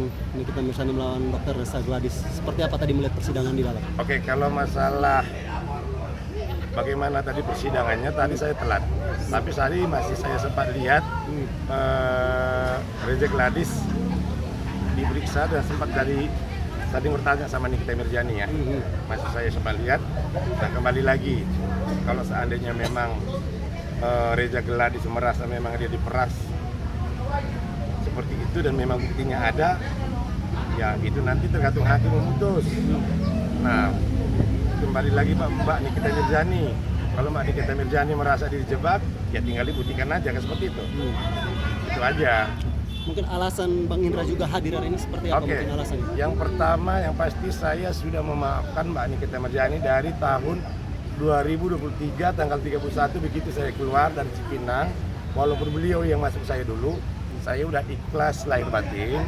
sidang Nikita Mirzani melawan Dr. Reza Gladys. Seperti apa tadi melihat persidangan di dalam? Oke, kalau masalah bagaimana tadi persidangannya, tadi saya telat. Tapi tadi masih saya sempat lihat Reza Gladys diperiksa dan sempat tadi bertanya sama Nikita Mirzani ya. Masih saya sempat lihat. Dan kembali lagi, kalau seandainya memang Reza Gladys merasa memang dia diperas seperti itu dan memang buktinya ada, ya itu nanti tergantung hakim memutus. Nah, kembali lagi Mbak Nikita Mirzani. Kalau Mbak Nikita Mirzani merasa dijebak, ya tinggal dibuktikan aja, kan seperti itu. Itu aja. Mungkin alasan Bang Indra juga hadir hari ini seperti apa? Oke. Mungkin alasannya? Yang pertama, yang pasti saya sudah memaafkan Mbak Nikita Mirzani dari tahun 2023 tanggal 31 begitu saya keluar dari Cipinang. Walaupun beliau yang masuk saya dulu, saya udah ikhlas lahir batin,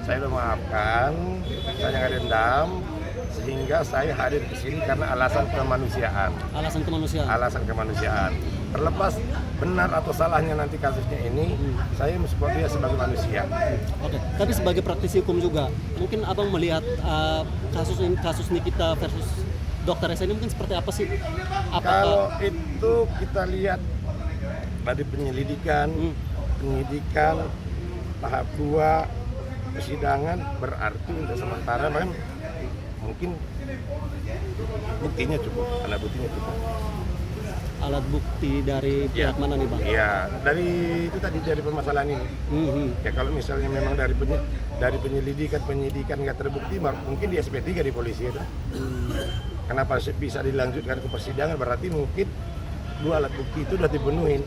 saya udah maafkan, saya nggak dendam, sehingga saya hadir ke sini karena alasan kemanusiaan. Alasan kemanusiaan. Alasan kemanusiaan. Terlepas benar atau salahnya nanti kasusnya ini, saya mensupport dia sebagai manusia. Oke. Tapi sebagai praktisi hukum juga, mungkin abang melihat kasus Nikita versus Dr. Reza ini mungkin seperti apa sih? Kalau itu kita lihat dari penyelidikan, tahap 2, persidangan, berarti untuk sementara memang mungkin buktinya cukup, alat buktinya cukup. Alat bukti dari pihak mana nih Bang? Iya, dari permasalahan ini. Ya kalau misalnya memang dari penyidikan nggak terbukti, mungkin di SP3 di polisi itu. Kenapa bisa dilanjutkan ke persidangan? Berarti mungkin 2 alat bukti itu sudah dipenuhin.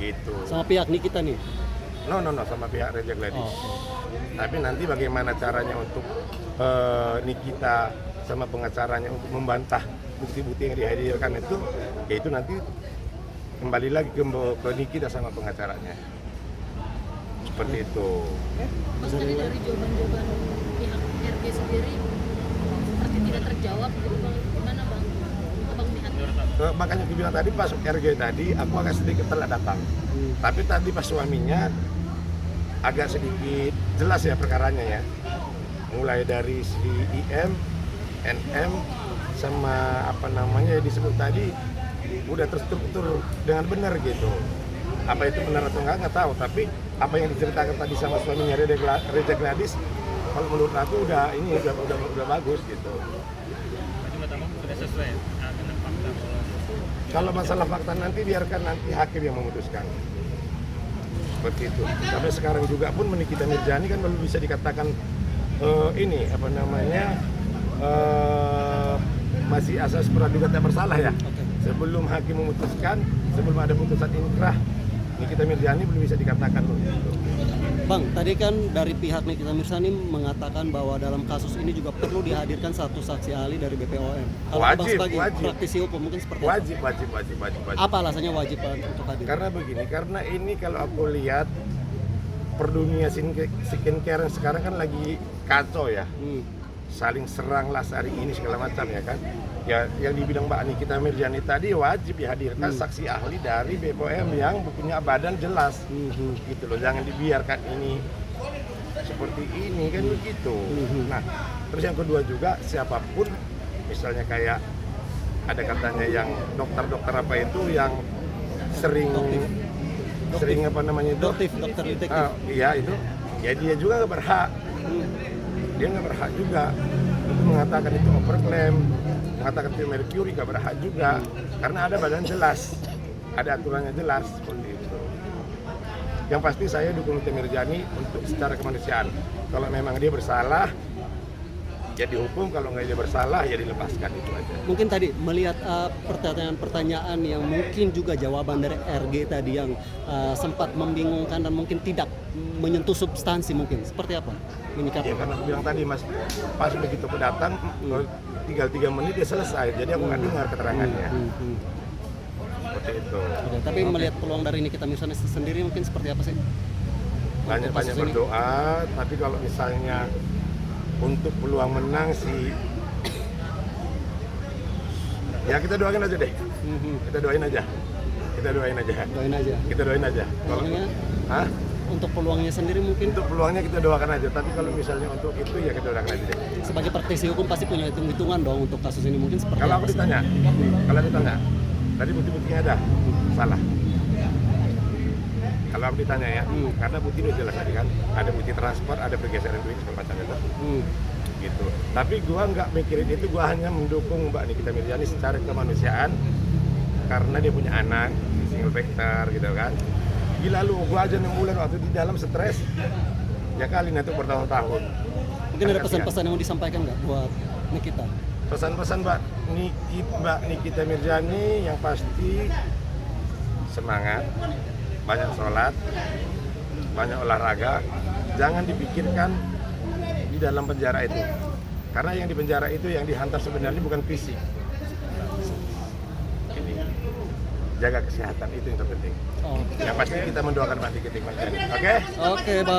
Gitu. Sama pihak Nikita nih? No, sama pihak Reza Gladys. Tapi nanti bagaimana caranya untuk Nikita sama pengacaranya untuk membantah bukti-bukti yang dihadirkan itu, yaitu nanti kembali lagi ke Nikita sama pengacaranya. Seperti itu. Mas, tadi dari jawaban-jawaban pihak RG sendiri seperti tidak terjawab gitu Bang. Gimana Bang? Abang melihatnya? Makanya aku bilang tadi pas RG tadi aku agak sedikit telat datang. Tapi tadi pas suaminya agak sedikit jelas ya perkaranya ya. Mulai dari si IM, NM sama disebut tadi udah terstruktur dengan benar gitu. Apa itu benar atau enggak tahu, tapi apa yang diceritakan tadi sama suaminya Reza Gladys, kalau menurut aku udah bagus gitu. Sudah sesuai dengan fakta. Kalau masalah fakta nanti biarkan nanti hakim yang memutuskan. Seperti itu. Sampai sekarang juga pun Nikita Mirzani kan belum bisa dikatakan masih asas praduga tak bersalah ya. Sebelum hakim memutuskan, sebelum ada putusan inkrah, Nikita Mirzani belum bisa dikatakan begitu. Bang, tadi kan dari pihak Nikita Mirzani mengatakan bahwa dalam kasus ini juga perlu dihadirkan satu saksi ahli dari BPOM. Kalau Abang sebagai praktisi hukum mungkin seperti wajib. apa alasannya wajib untuk hadir? Karena begini, karena ini kalau aku lihat per dunia skincare sekarang kan lagi kacau ya. Saling serang lah hari ini segala macam ya kan. Ya yang dibilang Mbak Nikita Mirzani tadi wajib dihadirkan saksi ahli dari BPOM yang punya badan jelas. Gitu loh, jangan dibiarkan ini seperti ini kan begitu. Nah, terus yang kedua juga siapapun misalnya kayak ada katanya yang dokter apa itu yang sering dokter detektif. Iya itu. Ya dia juga nggak berhak. Dia nggak berhak juga untuk mengatakan itu overclaim, mengatakan itu mercury, nggak berhak juga karena ada badan jelas, ada aturannya jelas seperti itu. Yang pasti saya dukung Nikita Mirzani untuk secara kemanusiaan. Kalau memang dia bersalah ya dihukum, kalau nggak dia bersalah ya dilepaskan, itu aja. Mungkin tadi melihat pertanyaan-pertanyaan yang mungkin juga jawaban dari RG tadi yang sempat membingungkan dan mungkin tidak menyentuh substansi, mungkin seperti apa menyikapi? Ya karena aku bilang tadi Mas, pas begitu aku datang tinggal 3 menit dia selesai, jadi aku nggak dengar keterangannya. Seperti itu. Oke, tapi melihat peluang dari Nikita Mirzani sendiri mungkin seperti apa sih? Banyak berdoa, tapi kalau misalnya untuk peluang menang sih ya kita doain aja deh. Kita doain aja. Doain aja. Kita doain aja. Kalau untuk peluangnya sendiri mungkin Untuk peluangnya kita doakan aja, tapi kalau misalnya untuk itu ya kita doakan aja deh. sebagai praktisi hukum pasti punya hitung-hitungan dong untuk kasus ini mungkin seperti Kalau apa aku sih? ditanya, tadi bukti-buktinya ada, salah. Kalau aku ditanya ya, karena bukti udah jelas tadi kan, ada bukti transfer, ada pergeseran duit segala macam itu, gitu. Tapi gua nggak mikirin itu, gua hanya mendukung Mbak Nikita Mirzani secara kemanusiaan, karena dia punya anak, single factor gitu kan. Gila lu, gua aja 6 bulan waktu di dalam stres, ya kali nanti bertahun-tahun. Mungkin ada pesan-pesan yang mau disampaikan nggak buat Nikita? Pesan-pesan Mbak Nikita Mirzani yang pasti semangat, banyak sholat, banyak olahraga, jangan dipikirkan di dalam penjara itu, karena yang di penjara itu yang dihantar sebenarnya bukan fisik. Ini jaga kesehatan itu yang terpenting. Oh. Yang pasti kita mendoakan Mbak Nikita Mirzani. Oke? Oke, Bang.